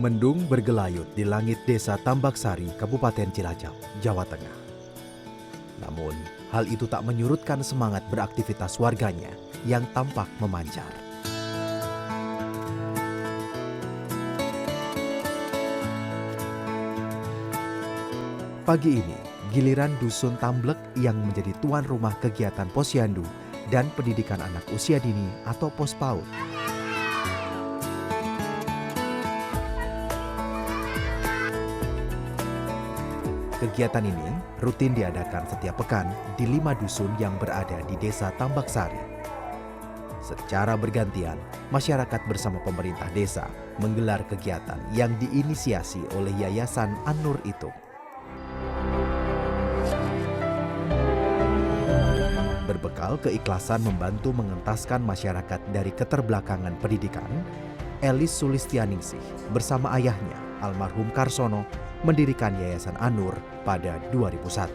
Mendung bergelayut di langit desa Tambaksari, Kabupaten Cilacap, Jawa Tengah. Namun, hal itu tak menyurutkan semangat beraktivitas warganya yang tampak memancar. Pagi ini, giliran Dusun Tamblek yang menjadi tuan rumah kegiatan Posyandu dan pendidikan anak usia dini atau POSPAUD. Kegiatan ini rutin diadakan setiap pekan di 5 dusun yang berada di desa Tambaksari. Secara bergantian, masyarakat bersama pemerintah desa menggelar kegiatan yang diinisiasi oleh Yayasan An-Nur itu. Berbekal keikhlasan membantu mengentaskan masyarakat dari keterbelakangan pendidikan, Elis Sulistianingsih bersama ayahnya, almarhum Karsono, mendirikan Yayasan An-Nur pada 2001.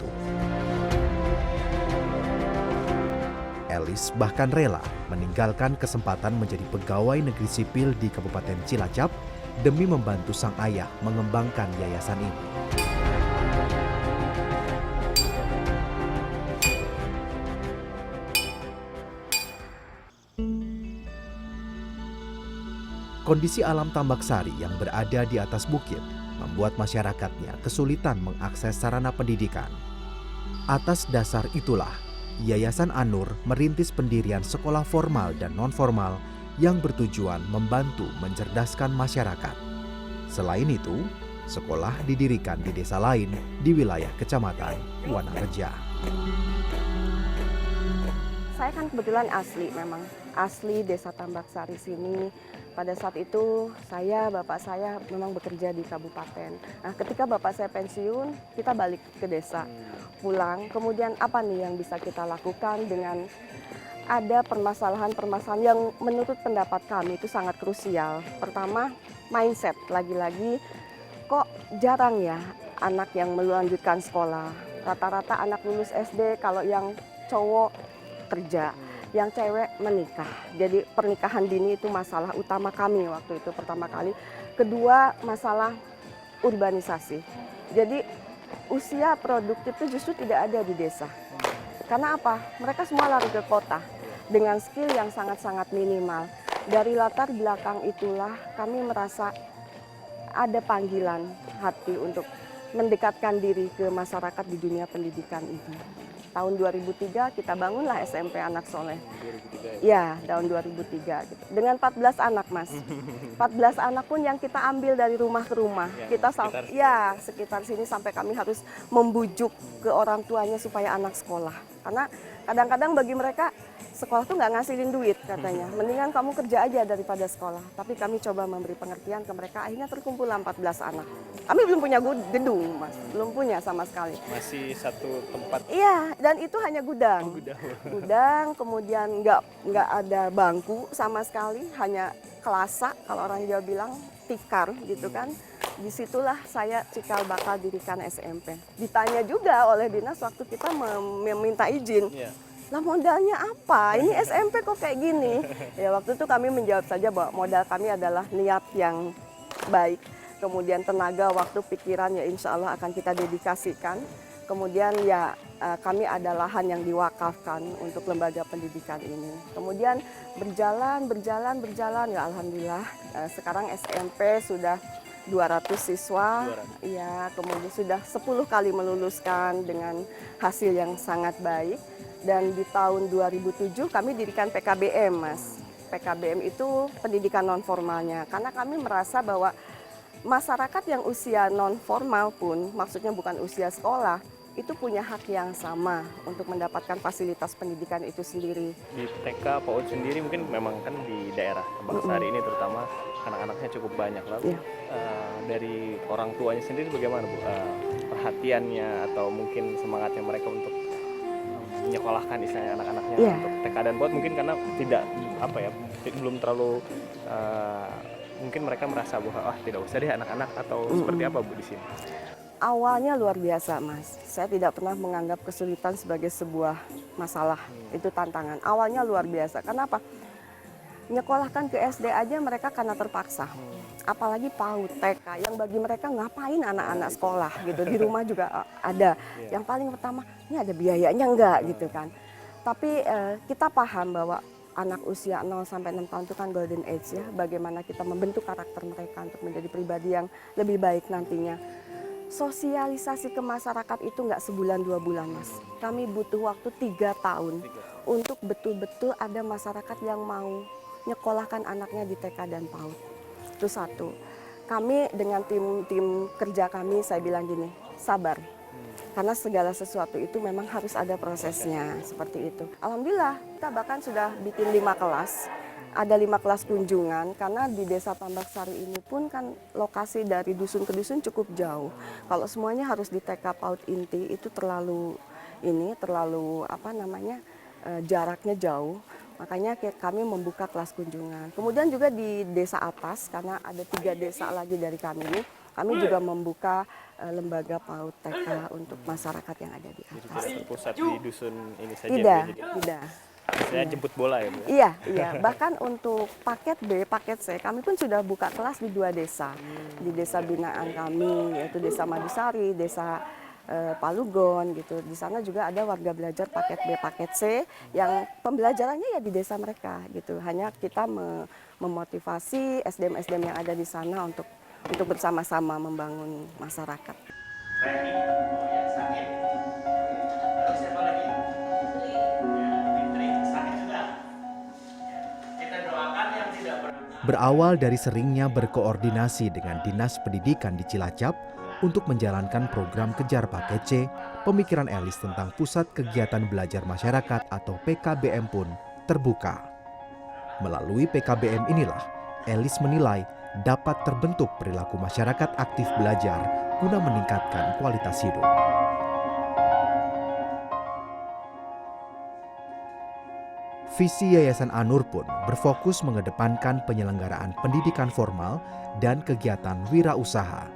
Elis bahkan rela meninggalkan kesempatan menjadi pegawai negeri sipil di Kabupaten Cilacap demi membantu sang ayah mengembangkan yayasan ini. Kondisi alam Tambaksari yang berada di atas bukit membuat masyarakatnya kesulitan mengakses sarana pendidikan. Atas dasar itulah, Yayasan An-Nur merintis pendirian sekolah formal dan non-formal yang bertujuan membantu mencerdaskan masyarakat. Selain itu, sekolah didirikan di desa lain di wilayah Kecamatan Wanareja. Saya kan kebetulan asli desa Tambaksari sini. Pada saat itu bapak saya memang bekerja di kabupaten. Nah, ketika bapak saya pensiun, kita balik ke desa, pulang. Kemudian apa nih yang bisa kita lakukan dengan ada permasalahan-permasalahan yang menurut pendapat kami itu sangat krusial. Pertama, mindset. Lagi-lagi kok jarang ya anak yang melanjutkan sekolah. Rata-rata anak lulus SD, kalau yang cowok kerja, yang cewek menikah. Jadi pernikahan dini itu masalah utama kami waktu itu pertama kali. Kedua, masalah urbanisasi. Jadi usia produktif itu justru tidak ada di desa. Karena apa? Mereka semua lari ke kota dengan skill yang sangat-sangat minimal. Dari latar belakang itulah kami merasa ada panggilan hati untuk mendekatkan diri ke masyarakat di dunia pendidikan ini. Tahun 2003 kita bangunlah SMP Anak Soleh. 2003 ya? Ya, tahun 2003 gitu. Dengan 14 anak, Mas. 14 anak pun yang kita ambil dari rumah ke rumah. Kita sekitar sini sampai kami harus membujuk ke orang tuanya supaya anak sekolah. Karena kadang-kadang bagi mereka sekolah tuh nggak ngasilin duit katanya. Mendingan kamu kerja aja daripada sekolah. Tapi kami coba memberi pengertian ke mereka. Akhirnya terkumpul 14 anak. Kami belum punya gedung, Mas. Belum punya sama sekali. Masih satu tempat. Iya, dan itu hanya gudang. Gudang, kemudian nggak ada bangku sama sekali, hanya kelasa kalau orang Jawa bilang, tikar gitu kan. Disitulah saya cikal bakal dirikan SMP. Ditanya juga oleh dinas waktu kita meminta izin. Yeah. Lah modalnya apa? Ini SMP kok kayak gini? Ya waktu itu kami menjawab saja bahwa modal kami adalah niat yang baik. Kemudian tenaga, waktu, pikiran ya insya Allah akan kita dedikasikan. Kemudian ya kami ada lahan yang diwakafkan untuk lembaga pendidikan ini. Kemudian berjalan ya alhamdulillah sekarang SMP sudah 200 siswa. 200. Ya, kemudian sudah 10 kali meluluskan dengan hasil yang sangat baik. Dan di tahun 2007 kami dirikan PKBM, Mas. PKBM itu pendidikan non formalnya karena kami merasa bahwa masyarakat yang usia non formal pun, maksudnya bukan usia sekolah, itu punya hak yang sama untuk mendapatkan fasilitas pendidikan itu sendiri. Di TK PAUD sendiri mungkin memang kan di daerah Tambaksari ini terutama anak-anaknya cukup banyak. Lalu dari orang tuanya sendiri bagaimana Bu? Perhatiannya atau mungkin semangatnya mereka untuk menyekolahkan istilahnya anak-anaknya untuk TK dan PAUD mungkin karena belum terlalu mungkin mereka merasa bahwa tidak usah deh anak-anak atau seperti apa Bu di sini? Awalnya luar biasa, Mas. Saya tidak pernah menganggap kesulitan sebagai sebuah masalah. Itu tantangan. Awalnya luar biasa. Kenapa? Nyekolahkan ke SD aja mereka karena terpaksa. apalagi PAUD, TK, yang bagi mereka ngapain anak-anak sekolah gitu, di rumah juga ada. Yang paling pertama, ini ada biayanya enggak gitu kan. Tapi kita paham bahwa anak usia 0 sampai 6 tahun itu kan golden age ya, bagaimana kita membentuk karakter mereka untuk menjadi pribadi yang lebih baik nantinya. Sosialisasi ke masyarakat itu nggak sebulan 2 bulan Mas. Kami butuh waktu 3 tahun untuk betul-betul ada masyarakat yang mau nyekolahkan anaknya di TK dan PAUD. Itu satu. Kami dengan tim kerja kami, saya bilang gini, sabar. Karena segala sesuatu itu memang harus ada prosesnya, seperti itu. Alhamdulillah, kita bahkan sudah bikin 5 kelas. Ada 5 kelas kunjungan, karena di Desa Tambak Sari ini pun kan lokasi dari dusun ke dusun cukup jauh. Kalau semuanya harus di TK PAUD inti, itu terlalu jaraknya jauh. Makanya kami membuka kelas kunjungan. Kemudian juga di desa atas, karena ada 3 desa lagi dari kami juga membuka lembaga PAUD TK untuk masyarakat yang ada di atas. Jadi tidak terpusat di dusun ini saja. Tidak. Saya jemput bola ya Bu? Iya. Bahkan untuk paket B, paket C, kami pun sudah buka kelas di 2 desa. Di desa binaan kami, yaitu Desa Madusari, Desa Palugon gitu. Di sana juga ada warga belajar paket B, paket C yang pembelajarannya ya di desa mereka gitu. Hanya kita memotivasi SDM-SDM yang ada di sana untuk bersama-sama membangun masyarakat. Berawal dari seringnya berkoordinasi dengan Dinas Pendidikan di Cilacap untuk menjalankan program Kejar Paket C, pemikiran Elis tentang Pusat Kegiatan Belajar Masyarakat atau PKBM pun terbuka. Melalui PKBM inilah, Elis menilai dapat terbentuk perilaku masyarakat aktif belajar guna meningkatkan kualitas hidup. Visi Yayasan Anur pun berfokus mengedepankan penyelenggaraan pendidikan formal dan kegiatan wirausaha.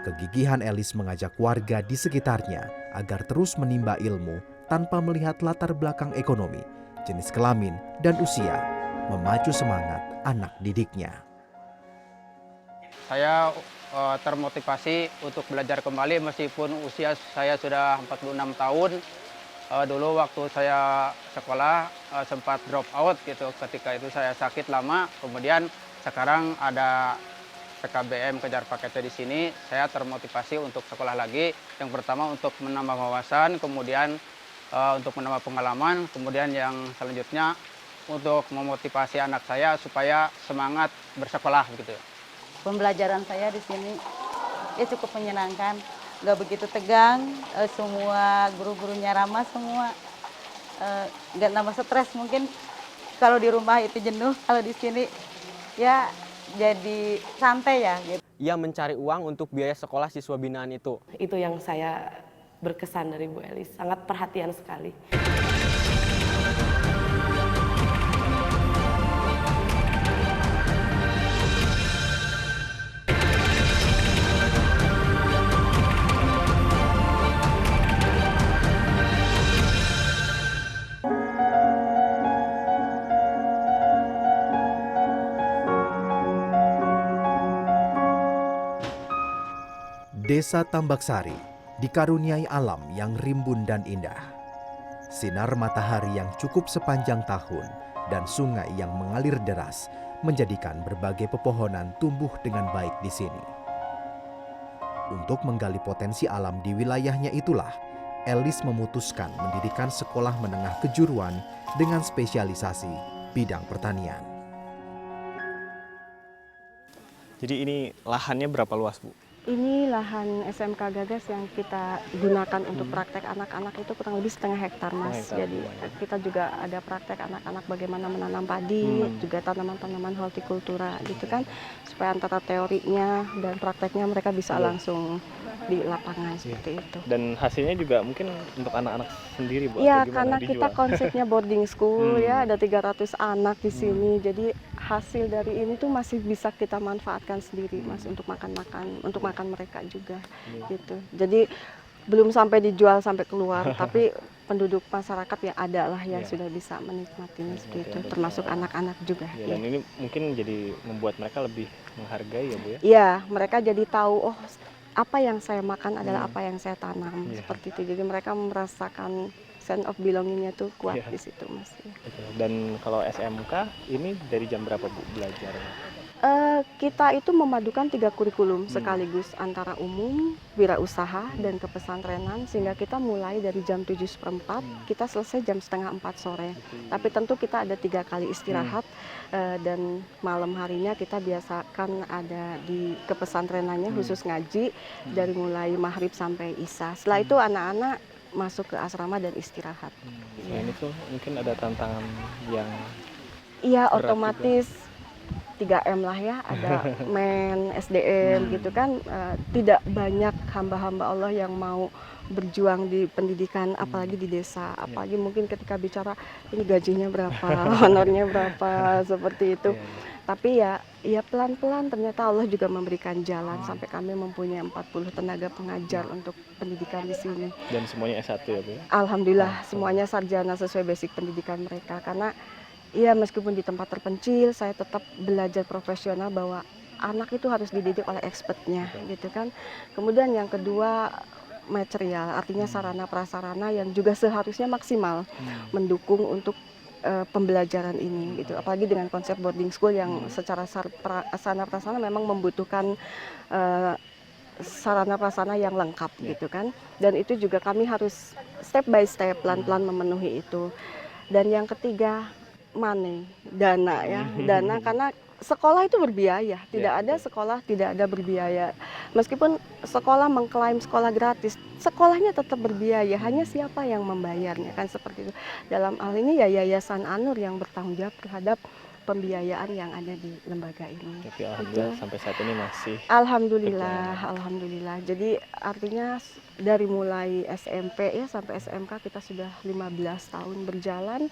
Kegigihan Elis mengajak warga di sekitarnya agar terus menimba ilmu tanpa melihat latar belakang ekonomi, jenis kelamin, dan usia, memacu semangat anak didiknya. Saya termotivasi untuk belajar kembali meskipun usia saya sudah 46 tahun. Dulu waktu saya sekolah sempat drop out gitu, ketika itu saya sakit lama, kemudian sekarang ada PKBM Kejar Paket C di sini, saya termotivasi untuk sekolah lagi. Yang pertama untuk menambah wawasan, kemudian untuk menambah pengalaman, kemudian yang selanjutnya untuk memotivasi anak saya supaya semangat bersekolah gitu. Pembelajaran saya di sini ya cukup menyenangkan. Nggak begitu tegang, semua guru-gurunya ramah semua, nggak nambah stres. Mungkin kalau di rumah itu jenuh, kalau di sini ya jadi santai ya. Gitu. Ia mencari uang untuk biaya sekolah siswa binaan itu. Itu yang saya berkesan dari Bu Elis, sangat perhatian sekali. Desa Tambak Sari dikaruniai alam yang rimbun dan indah. Sinar matahari yang cukup sepanjang tahun dan sungai yang mengalir deras menjadikan berbagai pepohonan tumbuh dengan baik di sini. Untuk menggali potensi alam di wilayahnya itulah, Elis memutuskan mendirikan sekolah menengah kejuruan dengan spesialisasi bidang pertanian. Jadi ini lahannya berapa luas Bu? Ini lahan SMK Gagas yang kita gunakan untuk praktek anak-anak itu kurang lebih setengah hektar Mas. Jadi kita juga ada praktek anak-anak bagaimana menanam padi, juga tanaman-tanaman hortikultura gitu kan. Supaya antara teorinya dan prakteknya mereka bisa langsung di lapangan seperti itu. Dan hasilnya juga mungkin untuk anak-anak sendiri Bu? Iya, karena kita konsepnya boarding school ya, ada 300 anak di sini. Jadi hasil dari ini tuh masih bisa kita manfaatkan sendiri Mas untuk makan mereka juga gitu. Jadi belum sampai dijual sampai keluar, tapi penduduk masyarakat ya ada lah yang Iya. sudah bisa menikmatinya seperti itu, Betul. termasuk anak-anak juga. Ya, dan Ya. ini mungkin jadi membuat mereka lebih menghargai ya Bu ya. Iya, mereka jadi tahu, oh apa yang saya makan adalah Hmm. apa yang saya tanam, Iya. seperti itu. Jadi mereka merasakan sense of belonging-nya tuh kuat Iya. di situ, Mas. Ya. Betul. Dan kalau SMK ini dari jam berapa Bu belajarnya? Kita itu memadukan 3 kurikulum Hmm. sekaligus antara umum, wirausaha, dan kepesantrenan, sehingga kita mulai dari jam 7:15, kita selesai jam 3:30 sore. Tapi tentu kita ada 3 kali istirahat, dan malam harinya kita biasakan ada di kepesantrenannya khusus ngaji dari mulai maghrib sampai isya. Setelah itu anak-anak masuk ke asrama dan istirahat. Selain itu mungkin ada tantangan yang Iya, berat otomatis 3M lah ya, ada men, SDM gitu kan, tidak banyak hamba-hamba Allah yang mau berjuang di pendidikan, apalagi di desa, apalagi mungkin ketika bicara ini gajinya berapa, honornya berapa, seperti itu. Tapi ya pelan-pelan ternyata Allah juga memberikan jalan sampai kami mempunyai 40 tenaga pengajar untuk pendidikan di sini. dan semuanya S1 ya Bu ya. Alhamdulillah semuanya sarjana sesuai basic pendidikan mereka, karena ya meskipun di tempat terpencil saya tetap belajar profesional bahwa anak itu harus dididik oleh expertnya gitu kan. Kemudian yang kedua material, artinya sarana prasarana yang juga seharusnya maksimal mendukung untuk pembelajaran ini gitu. Apalagi dengan konsep boarding school yang secara sarana prasarana memang membutuhkan sarana prasarana yang lengkap gitu kan. Dan itu juga kami harus step by step pelan-pelan memenuhi itu. Dan yang ketiga money, dana ya, dana karena sekolah itu berbiaya, tidak ada sekolah tidak ada berbiaya. Meskipun sekolah mengklaim sekolah gratis, sekolahnya tetap berbiaya, hanya siapa yang membayarnya kan seperti itu. Dalam hal ini ya Yayasan An-Nur yang bertanggung jawab terhadap pembiayaan yang ada di lembaga ini. Tapi alhamdulillah sampai saat ini masih Alhamdulillah. Jadi artinya dari mulai SMP ya sampai SMK kita sudah 15 tahun berjalan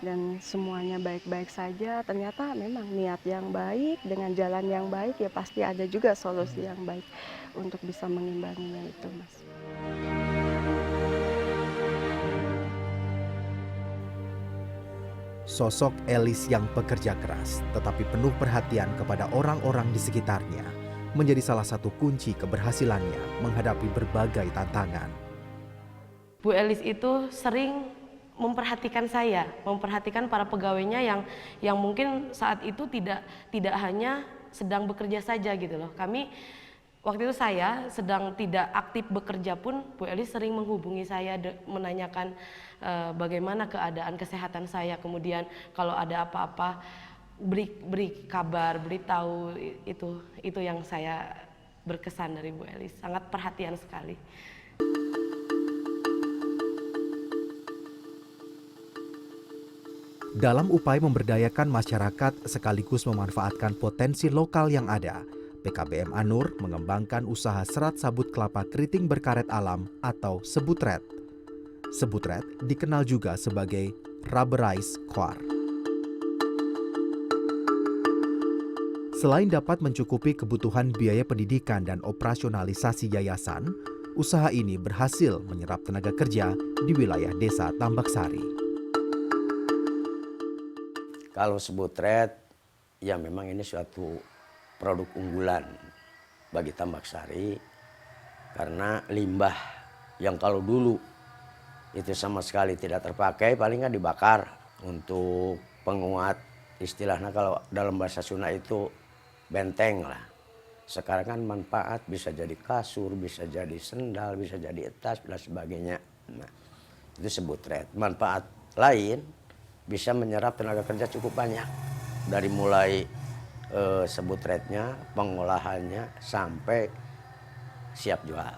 dan semuanya baik-baik saja. Ternyata memang niat yang baik dengan jalan yang baik ya pasti ada juga solusi yang baik untuk bisa mengimbanginya itu, Mas. Sosok Elis yang pekerja keras tetapi penuh perhatian kepada orang-orang di sekitarnya menjadi salah satu kunci keberhasilannya menghadapi berbagai tantangan. Bu Elis itu sering memperhatikan saya, memperhatikan para pegawainya yang mungkin saat itu tidak hanya sedang bekerja saja gitu loh. Kami waktu itu saya sedang tidak aktif bekerja pun Bu Elis sering menghubungi saya menanyakan bagaimana keadaan kesehatan saya. Kemudian kalau ada apa-apa beri kabar, beritahu. Itu yang saya berkesan dari Bu Elis. Sangat perhatian sekali. Dalam upaya memberdayakan masyarakat sekaligus memanfaatkan potensi lokal yang ada, PKBM An-Nur mengembangkan usaha serat sabut kelapa keriting berkaret alam atau sebutret. Sebutret dikenal juga sebagai rubberized core. Selain dapat mencukupi kebutuhan biaya pendidikan dan operasionalisasi yayasan, usaha ini berhasil menyerap tenaga kerja di wilayah desa Tambaksari. Kalau sebutret, ya memang ini suatu produk unggulan bagi Tambaksari karena limbah yang kalau dulu itu sama sekali tidak terpakai, paling nggak dibakar untuk penguat, istilahnya kalau dalam bahasa Sunda itu benteng lah. Sekarang kan manfaat bisa jadi kasur, bisa jadi sendal, bisa jadi tas dan sebagainya. Nah, itu sebutret. Manfaat lain bisa menyerap tenaga kerja cukup banyak dari mulai sebutretnya, pengolahannya sampai siap jual.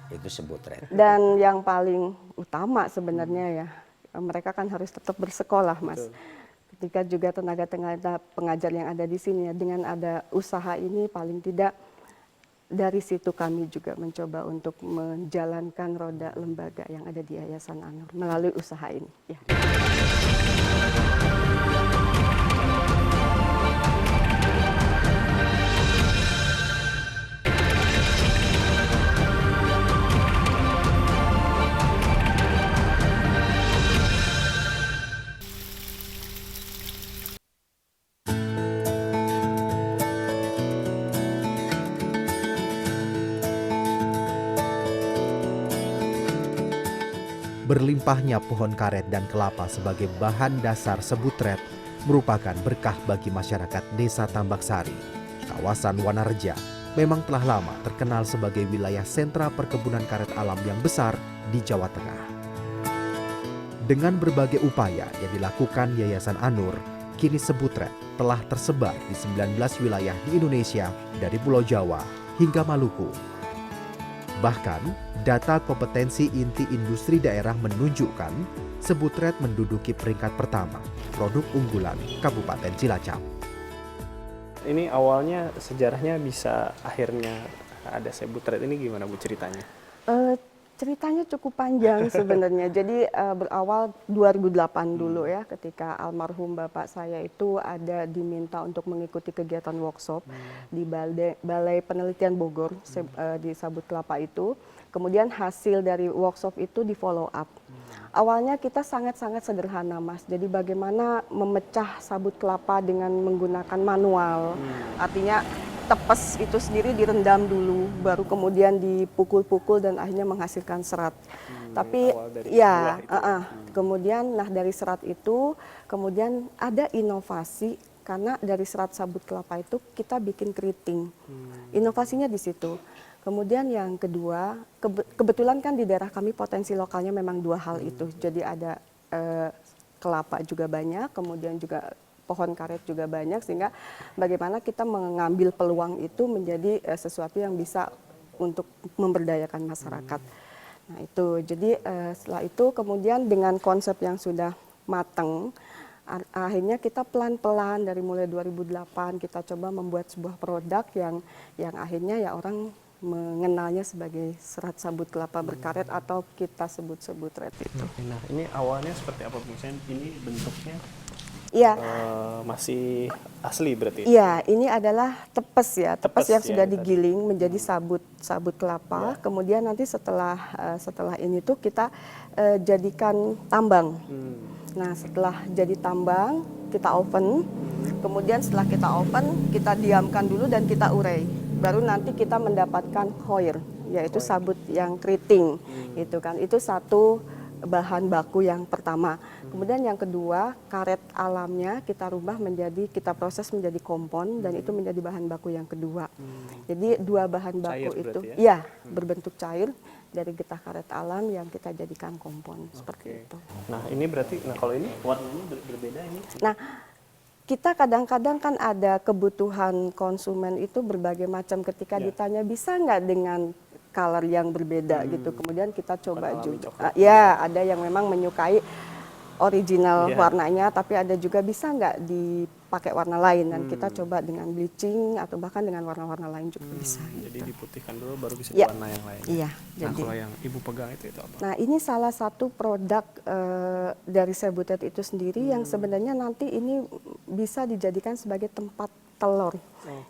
Itu sebutret. Dan yang paling utama sebenarnya ya, mereka kan harus tetap bersekolah, Mas. Ketika juga tenaga pengajar yang ada di sini ya, dengan ada usaha ini paling tidak dari situ kami juga mencoba untuk menjalankan roda lembaga yang ada di Yayasan An-Nur melalui usaha ini. Ya. Berlimpahnya pohon karet dan kelapa sebagai bahan dasar sebutret merupakan berkah bagi masyarakat Desa Tambak Sari. Kawasan Wanareja memang telah lama terkenal sebagai wilayah sentra perkebunan karet alam yang besar di Jawa Tengah. Dengan berbagai upaya yang dilakukan Yayasan Anur, kini sebutret telah tersebar di 19 wilayah di Indonesia dari Pulau Jawa hingga Maluku. Bahkan, data kompetensi inti industri daerah menunjukkan sebutret menduduki peringkat pertama produk unggulan Kabupaten Cilacap. Ini awalnya sejarahnya bisa akhirnya ada sebutret ini gimana Bu ceritanya? Ceritanya cukup panjang sebenarnya. Jadi berawal 2008 dulu ya, ketika almarhum bapak saya itu ada diminta untuk mengikuti kegiatan workshop di Balai Penelitian Bogor di Sabut Kelapa itu. Kemudian hasil dari workshop itu di follow up. Awalnya kita sangat-sangat sederhana Mas. Jadi bagaimana memecah sabut kelapa dengan menggunakan manual. Artinya tepes itu sendiri direndam dulu, baru kemudian dipukul-pukul dan akhirnya menghasilkan serat. Tapi ya, kemudian nah dari serat itu kemudian ada inovasi karena dari serat sabut kelapa itu kita bikin keriting. Inovasinya di situ. Kemudian yang kedua, kebetulan kan di daerah kami potensi lokalnya memang dua hal itu. Jadi ada kelapa juga banyak, kemudian juga pohon karet juga banyak, sehingga bagaimana kita mengambil peluang itu menjadi sesuatu yang bisa untuk memberdayakan masyarakat. Nah itu, jadi setelah itu kemudian dengan konsep yang sudah matang, akhirnya kita pelan-pelan dari mulai 2008 kita coba membuat sebuah produk yang akhirnya ya orang mengenalnya sebagai serat sabut kelapa berkaret atau kita sebut sebutret itu. Nah ini awalnya seperti apa? Misalnya ini bentuknya Iya. masih asli berarti? Iya, ini adalah tepes ya, tepes yang ya, sudah tadi. digiling menjadi sabut kelapa. Ya. Kemudian nanti setelah ini tuh kita jadikan tambang. Nah setelah jadi tambang kita oven, kemudian setelah kita oven kita diamkan dulu dan kita urai. Baru nanti kita mendapatkan coir, yaitu sabut yang keriting, gitu kan. Itu satu bahan baku yang pertama. Kemudian yang kedua, karet alamnya kita rubah kita proses menjadi kompon dan itu menjadi bahan baku yang kedua. Jadi dua bahan baku Cair itu, berarti ya? berbentuk cair dari getah karet alam yang kita jadikan kompon seperti itu. Nah ini berarti, kalau ini warnanya berbeda ini? Nah, kita kadang-kadang kan ada kebutuhan konsumen itu berbagai macam ketika ditanya bisa nggak dengan color yang berbeda gitu. Kemudian kita coba juga. Ya, ada yang memang menyukai original warnanya, tapi ada juga bisa nggak dipakai warna lain dan kita coba dengan bleaching atau bahkan dengan warna-warna lain juga bisa. Jadi Gitu. diputihkan dulu baru bisa Ya. warna yang lain. Iya. Nah Jadi. kalau yang Ibu pegang itu apa? Nah ini salah satu produk dari sebutret itu sendiri yang sebenarnya nanti ini bisa dijadikan sebagai tempat telur.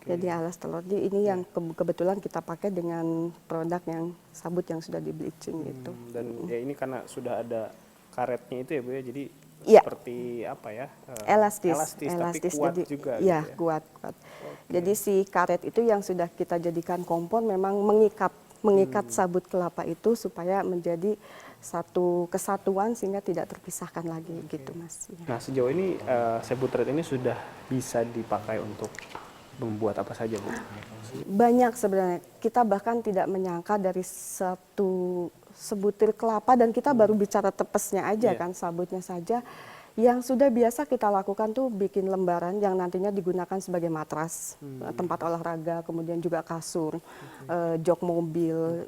Jadi alas telur. Jadi ini yang kebetulan kita pakai dengan produk yang sabut yang sudah di bleaching gitu. Dan ya ini karena sudah ada karetnya itu ya Bu ya, jadi Iya. seperti apa ya? Elastis, tapi kuat jadi, juga. Iya, gitu ya. kuat. Jadi si karet itu yang sudah kita jadikan kompon memang mengikat sabut kelapa itu supaya menjadi satu kesatuan sehingga tidak terpisahkan lagi gitu Mas. Ya. Nah sejauh ini sebutret ini sudah bisa dipakai untuk membuat apa saja Bu? Banyak sebenarnya. Kita bahkan tidak menyangka dari satu sebutir kelapa dan kita baru bicara tepesnya aja kan, sabutnya saja. Yang sudah biasa kita lakukan tuh bikin lembaran yang nantinya digunakan sebagai matras, tempat olahraga, kemudian juga kasur, jok mobil,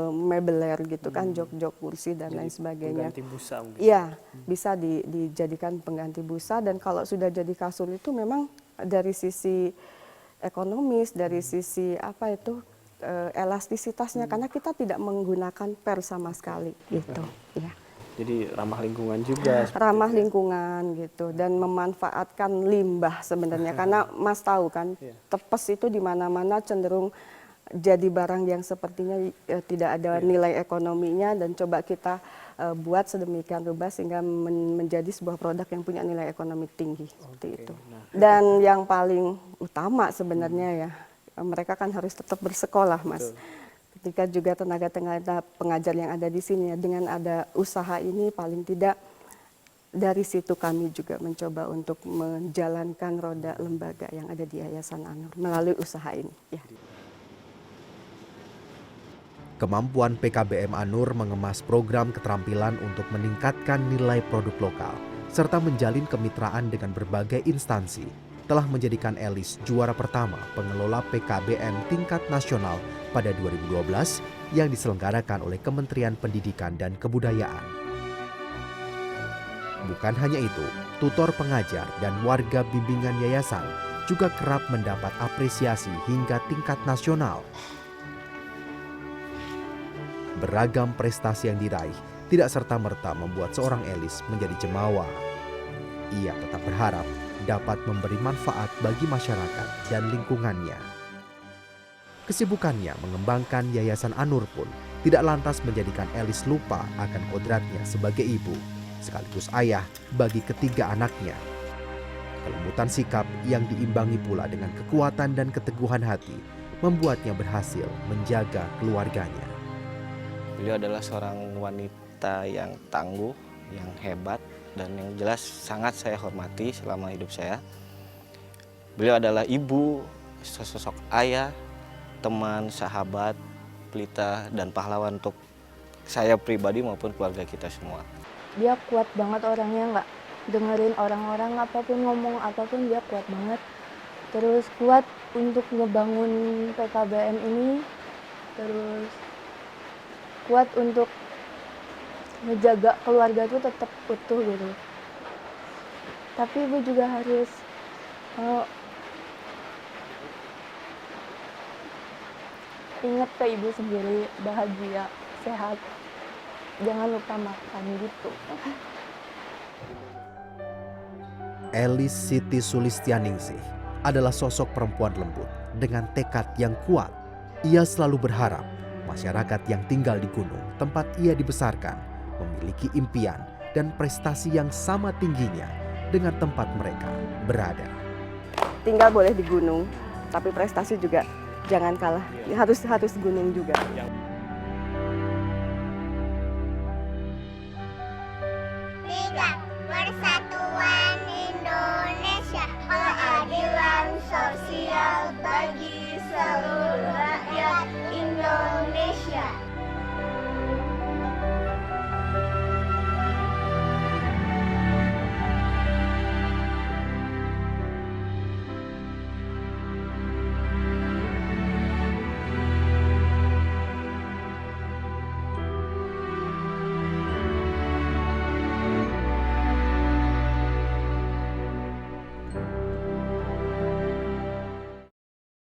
mebeler gitu kan, jok-jok kursi dan lain sebagainya. Pengganti busa mungkin? Iya, bisa dijadikan pengganti busa dan kalau sudah jadi kasur itu memang dari sisi ekonomis, dari sisi apa itu elastisitasnya karena kita tidak menggunakan per sama sekali gitu. Ya. Jadi ramah lingkungan juga. Ramah lingkungan gitu dan memanfaatkan limbah sebenarnya karena Mas tahu kan tepes itu di mana-mana cenderung jadi barang yang sepertinya tidak ada nilai ekonominya dan coba kita buat sedemikian rupa sehingga menjadi sebuah produk yang punya nilai ekonomi tinggi seperti itu. Dan yang paling utama sebenarnya ya mereka kan harus tetap bersekolah Mas. ketika juga tenaga-tenaga pengajar yang ada di sini, dengan ada usaha ini paling tidak dari situ kami juga mencoba untuk menjalankan roda lembaga yang ada di Yayasan An-Nur melalui usaha ini. Ya. Kemampuan PKBM An-Nur mengemas program keterampilan untuk meningkatkan nilai produk lokal, serta menjalin kemitraan dengan berbagai instansi, telah menjadikan Elis juara pertama pengelola PKBM tingkat nasional pada 2012 yang diselenggarakan oleh Kementerian Pendidikan dan Kebudayaan. Bukan hanya itu, tutor pengajar dan warga bimbingan yayasan juga kerap mendapat apresiasi hingga tingkat nasional. Beragam prestasi yang diraih tidak serta-merta membuat seorang Elis menjadi jemawa. Ia tetap berharap dapat memberi manfaat bagi masyarakat dan lingkungannya. Kesibukannya mengembangkan Yayasan An-Nur pun tidak lantas menjadikan Elis lupa akan kodratnya sebagai ibu, sekaligus ayah bagi ketiga anaknya. Kelembutan sikap yang diimbangi pula dengan kekuatan dan keteguhan hati membuatnya berhasil menjaga keluarganya. Beliau adalah seorang wanita yang tangguh, yang hebat, dan yang jelas sangat saya hormati selama hidup saya. Beliau adalah ibu, sosok ayah, teman, sahabat, pelita, dan pahlawan untuk saya pribadi maupun keluarga kita semua. Dia kuat banget orangnya, nggak dengerin orang-orang apapun, ngomong apapun dia kuat banget. Terus kuat untuk ngebangun PKBM ini, terus kuat untuk ngejaga keluarga itu tetap utuh gitu. Tapi ibu juga harus ingat ke ibu sendiri, bahagia, sehat, jangan lupa makan gitu. Elis Siti Sulistianingsih adalah sosok perempuan lembut dengan tekad yang kuat. Ia selalu berharap masyarakat yang tinggal di gunung tempat ia dibesarkan memiliki impian dan prestasi yang sama tingginya dengan tempat mereka berada. Tinggal boleh di gunung, tapi prestasi juga jangan kalah. Harus gunung juga.